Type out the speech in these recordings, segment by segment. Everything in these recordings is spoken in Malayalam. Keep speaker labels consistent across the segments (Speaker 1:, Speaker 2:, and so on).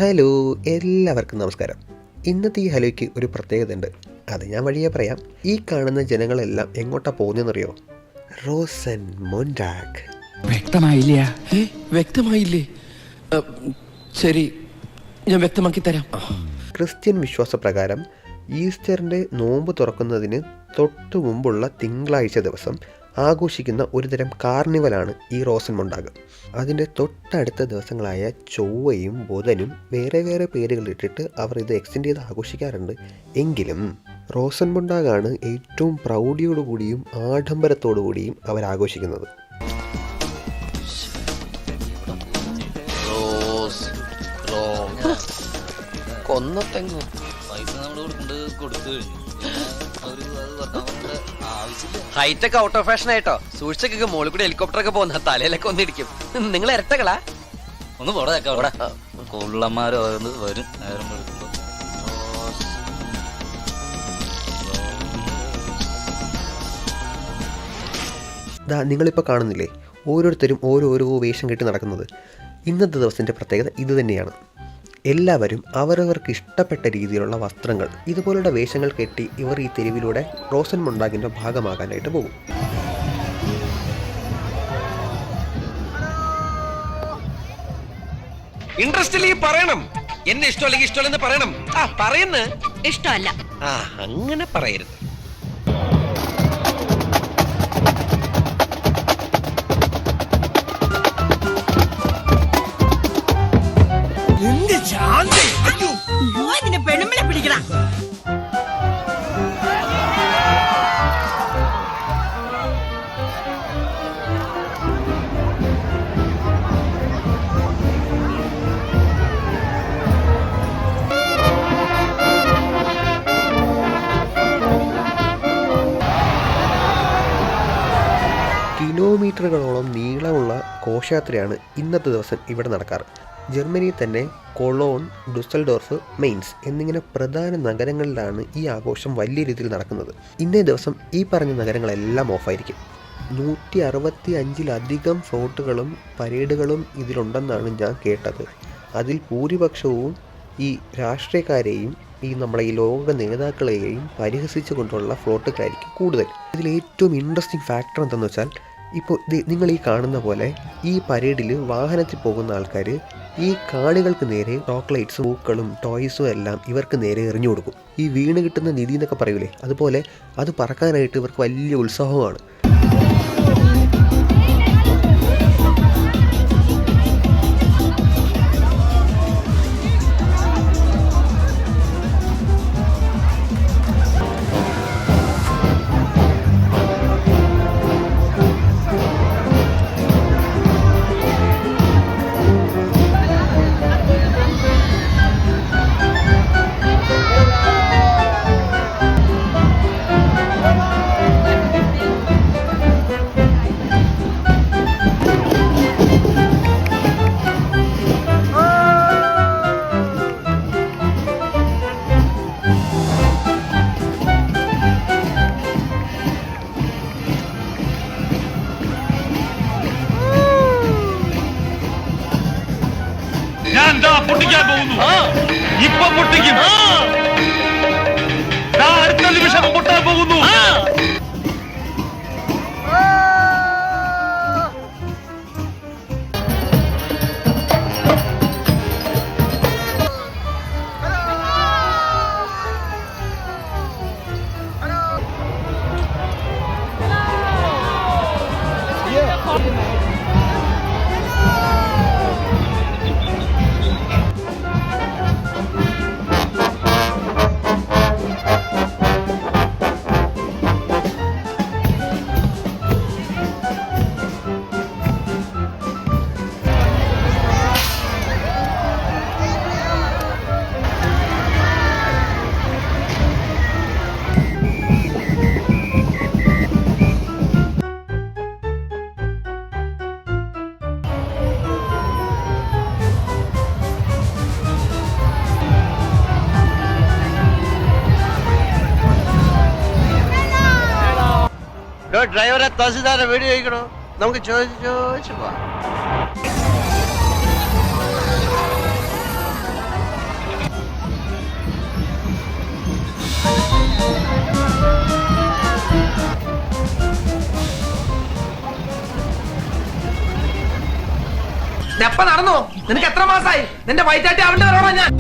Speaker 1: ഹലോ, എല്ലാവർക്കും നമസ്കാരം. ഇന്നത്തെ ഈ ഹലോയ്ക്ക് ഒരു പ്രത്യേകത ഉണ്ട്. അത് ഞാൻ വഴിയെ പറയാം. ഈ കാണുന്ന ജനങ്ങളെല്ലാം എങ്ങോട്ടാ പോകുന്നതെന്നറിയോ? റോസൻ മൊണ്ടാഗ്.
Speaker 2: വ്യക്തമായില്ലേ? ശരി, ഞാൻ വ്യക്തമാക്കി തരാം.
Speaker 1: ക്രിസ്ത്യൻ വിശ്വാസപ്രകാരം ഈസ്റ്ററിൻ്റെ നോമ്പ് തുറക്കുന്നതിന് തൊട്ടു മുമ്പുള്ള തിങ്കളാഴ്ച ദിവസം ആഘോഷിക്കുന്ന ഒരുതരം കാർണിവലാണ് ഈ റോസൻ മൊണ്ടാഗ്. അതിൻ്റെ തൊട്ടടുത്ത ദിവസങ്ങളായ ചൊവ്വയും ബുധനും വേറെ വേറെ പേരുകളിട്ടിട്ട് അവർ ഇത് എക്സ്റ്റെൻഡ് ചെയ്ത് ആഘോഷിക്കാറുണ്ട്. എങ്കിലും റോസൻ മൊണ്ടാഗാണ് ഏറ്റവും പ്രൗഢിയോടുകൂടിയും ആഡംബരത്തോടു കൂടിയും അവർ ആഘോഷിക്കുന്നത്.
Speaker 3: ഹൈറ്റൊക്കെ ഔട്ട് ഓഫ് ഫാഷൻ ആയിട്ടോ. സൂക്ഷിച്ചൊക്കെ മുകളിൽ കൂടി ഹെലികോപ്റ്ററൊക്കെ പോകുന്ന തലയിലൊക്കെ ഒന്നിടിക്കും. നിങ്ങൾ ഇരട്ടകളാ?
Speaker 4: ഒന്ന് പോടാ കൊള്ളന്മാരോ വരും നേരം.
Speaker 1: നിങ്ങളിപ്പോൾ കാണുന്നില്ലേ, ഓരോരുത്തരും ഓരോരോ വേഷം കെട്ടി നടക്കുന്നത്. ഇന്നത്തെ ദിവസത്തിൻ്റെ പ്രത്യേകത ഇത് തന്നെയാണ്. എല്ലാവരും അവരവർക്ക് ഇഷ്ടപ്പെട്ട രീതിയിലുള്ള വസ്ത്രങ്ങൾ, ഇതുപോലുള്ള വേഷങ്ങൾ കെട്ടി ഇവർ ഈ തെരുവിലൂടെ റോസൻ മൊണ്ടാഗിൻ്റെ ഭാഗമാകാനായിട്ട് പോകും.
Speaker 3: ഇൻട്രസ്റ്റ് പറയണം. എന്നെ ഇഷ്ടമല്ലെങ്കിൽ ഇഷ്ടമല്ലെന്ന് പറയണം. പറയുന്ന
Speaker 5: ഇഷ്ടമല്ല.
Speaker 3: അങ്ങനെ പറയരുത്.
Speaker 5: പെണ്ണുമ്പിളെ പിടിക്കണം.
Speaker 1: കിലോമീറ്ററുകളോളം നീളമുള്ള ഘോഷയാത്രയാണ് ഇന്നത്തെ ദിവസം ഇവിടെ നടക്കാറ്. ജർമ്മനിയിൽ തന്നെ കൊളോൺ, ഡുസൽഡോർഫ്, മെയിൻസ് എന്നിങ്ങനെ പ്രധാന നഗരങ്ങളിലാണ് ഈ ആഘോഷം വലിയ രീതിയിൽ നടക്കുന്നത്. ഇന്നേ ദിവസം ഈ പറഞ്ഞ നഗരങ്ങളെല്ലാം ഓഫായിരിക്കും. 165-ലധികം ഫ്ലോട്ടുകളും പരേഡുകളും ഇതിലുണ്ടെന്നാണ് ഞാൻ കേട്ടത്. അതിൽ ഭൂരിപക്ഷവും ഈ രാഷ്ട്രീയക്കാരെയും നമ്മളെ ഈ ലോക നേതാക്കളെയും പരിഹസിച്ചു കൊണ്ടുള്ള ഫ്ലോട്ടുകളായിരിക്കും കൂടുതൽ. ഇതിൽ ഏറ്റവും ഇൻട്രസ്റ്റിംഗ് ഫാക്ടർ എന്തെന്ന് വെച്ചാൽ, ഇപ്പോൾ നിങ്ങൾ ഈ കാണുന്ന പോലെ ഈ പരേഡിൽ വാഹനത്തിൽ പോകുന്ന ആൾക്കാർ ഈ കാണികൾക്ക് നേരെ ചോക്ലേറ്റ്സും പൂക്കളും ടോയ്സും എല്ലാം ഇവർക്ക് നേരെ എറിഞ്ഞു കൊടുക്കും. ഈ വീണ് കിട്ടുന്ന നിധി എന്നൊക്കെ പറയൂലേ, അതുപോലെ അത് പറക്കാനായിട്ട് ഇവർക്ക് വലിയ ഉത്സാഹമാണ്.
Speaker 6: പൊട്ടിക്കാൻ പോകുന്നു. ഇപ്പൊ പൊട്ടിക്കും. അടുത്ത നിമിഷം പൊട്ടാൻ പോകുന്നു.
Speaker 3: ഡ്രൈവറെ തഹസിൽദാരെ വീഡിയോ ചോദിക്കണോ? നമുക്ക് ചോദിച്ചു പോവാം.
Speaker 5: എപ്പ നടന്നു? നിനക്ക് എത്ര മാസായി? നിന്റെ വയറ്റാട്ടി അവന്റെ വരണോ ഞാൻ?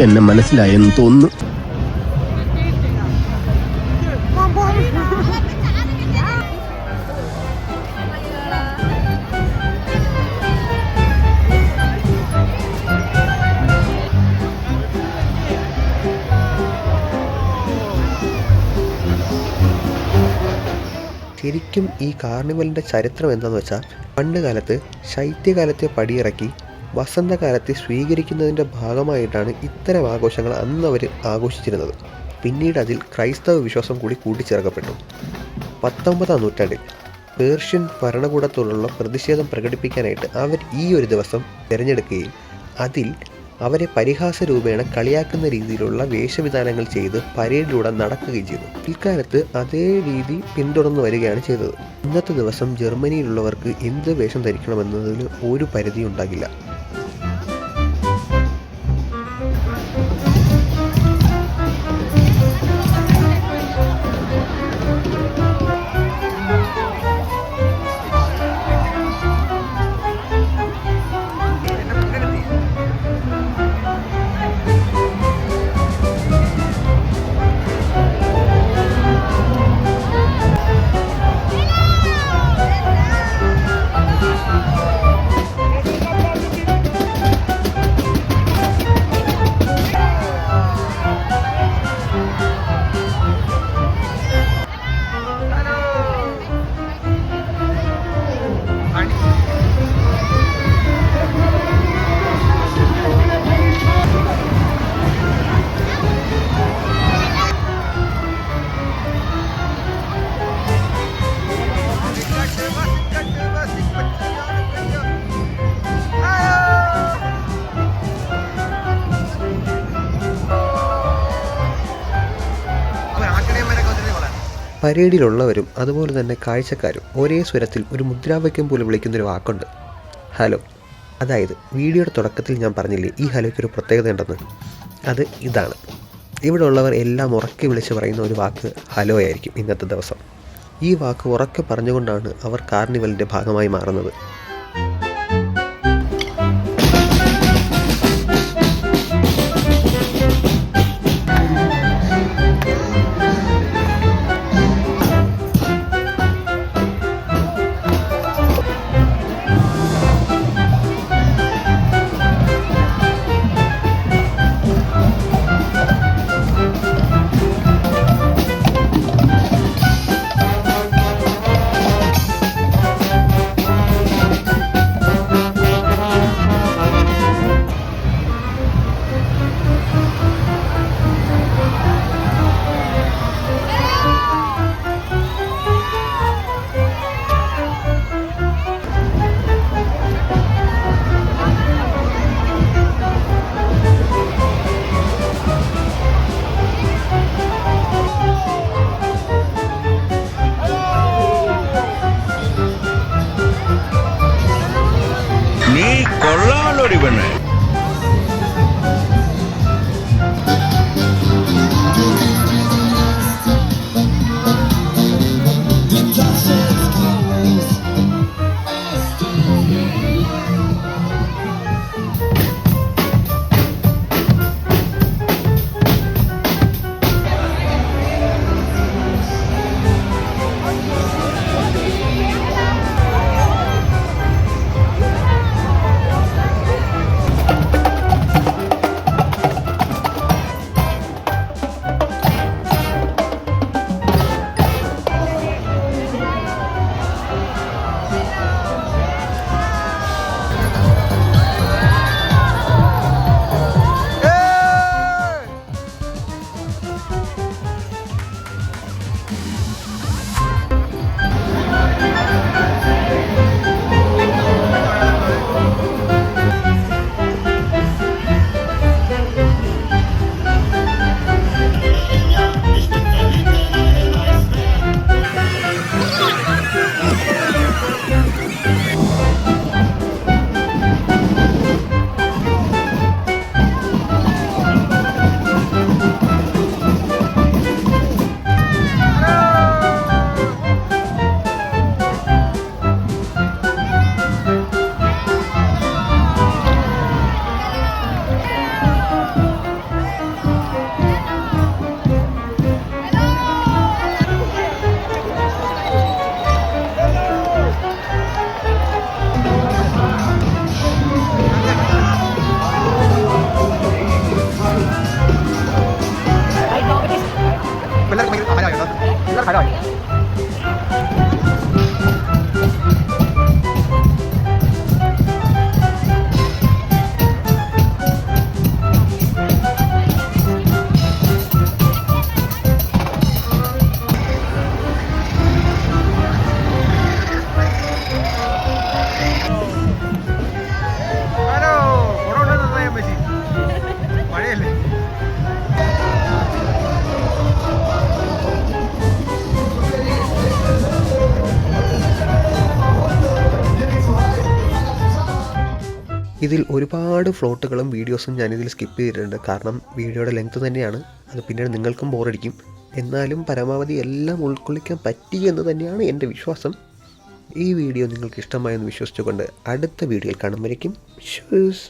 Speaker 2: എന്നെ മനസ്സിലായെന്ന് തോന്നുന്നു.
Speaker 1: ശരിക്കും ഈ കാർണിവലിൻ്റെ ചരിത്രം എന്താണെന്ന് വെച്ചാൽ, പണ്ട് കാലത്ത് ശൈത്യകാലത്തെ പടിയിറക്കി വസന്തകാലത്തെ സ്വീകരിക്കുന്നതിൻ്റെ ഭാഗമായിട്ടാണ് ഇത്തരം ആഘോഷങ്ങൾ അന്ന് അവർ ആഘോഷിച്ചിരുന്നത്. പിന്നീട് അതിൽ ക്രൈസ്തവ വിശ്വാസം കൂടി കൂട്ടിച്ചേർക്കപ്പെട്ടു. 19-ാം നൂറ്റാണ്ടിൽ പേർഷ്യൻ ഭരണകൂടത്തോടുള്ള പ്രതിഷേധം പ്രകടിപ്പിക്കാനായിട്ട് അവർ ഈ ഒരു ദിവസം തിരഞ്ഞെടുക്കുകയും അതിൽ അവരെ പരിഹാസ രൂപേണ കളിയാക്കുന്ന രീതിയിലുള്ള വേഷവിധാനങ്ങൾ ചെയ്ത് പരേഡിലൂടെ നടക്കുകയും ചെയ്തു. പിൽക്കാലത്ത് അതേ രീതി പിന്തുടർന്നു വരികയാണ് ചെയ്തത്. ഇന്നത്തെ ദിവസം ജർമ്മനിയിലുള്ളവർക്ക് എന്ത് വേഷം ധരിക്കണമെന്നതിന് ഒരു പരിധി ഉണ്ടാകില്ല. പരേഡിലുള്ളവരും അതുപോലെ തന്നെ കാഴ്ചക്കാരും ഒരേ സ്വരത്തിൽ ഒരു മുദ്രാവാക്യം പോലെ വിളിക്കുന്നൊരു വാക്കുണ്ട്, ഹലോ. അതായത് വീഡിയോയുടെ തുടക്കത്തിൽ ഞാൻ പറഞ്ഞില്ലേ ഈ ഹലോയ്ക്കൊരു പ്രത്യേകത ഉണ്ടെന്ന്, അത് ഇതാണ്. ഇവിടെ ഉള്ളവർ എല്ലാം ഉറക്കെ വിളിച്ച് പറയുന്ന ഒരു വാക്ക് ഹലോ ആയിരിക്കും ഇന്നത്തെ ദിവസം. ഈ വാക്ക് ഉറക്കെ പറഞ്ഞുകൊണ്ടാണ് അവർ കാർണിവലിൻ്റെ ഭാഗമായി മാറുന്നത്.
Speaker 6: നീ കൊള്ളാമല്ലോടി പെണ്ണേ.
Speaker 1: ഇതിൽ ഒരുപാട് ഫ്ലോട്ടുകളും വീഡിയോസും ഞാനിതിൽ സ്കിപ്പ് ചെയ്തിട്ടുണ്ട്. കാരണം വീഡിയോയുടെ ലെങ്ത് തന്നെയാണ്, അത് പിന്നീട് നിങ്ങൾക്കും ബോറടിക്കും. എന്നാലും പരമാവധി എല്ലാം ഉൾക്കൊള്ളിക്കാൻ പറ്റി എന്ന് തന്നെയാണ് എൻ്റെ വിശ്വാസം. ഈ വീഡിയോ നിങ്ങൾക്ക് ഇഷ്ടമായെന്ന് വിശ്വസിച്ചുകൊണ്ട് അടുത്ത വീഡിയോയിൽ കാണുമ്പോഴേക്കും ഷൂസ്.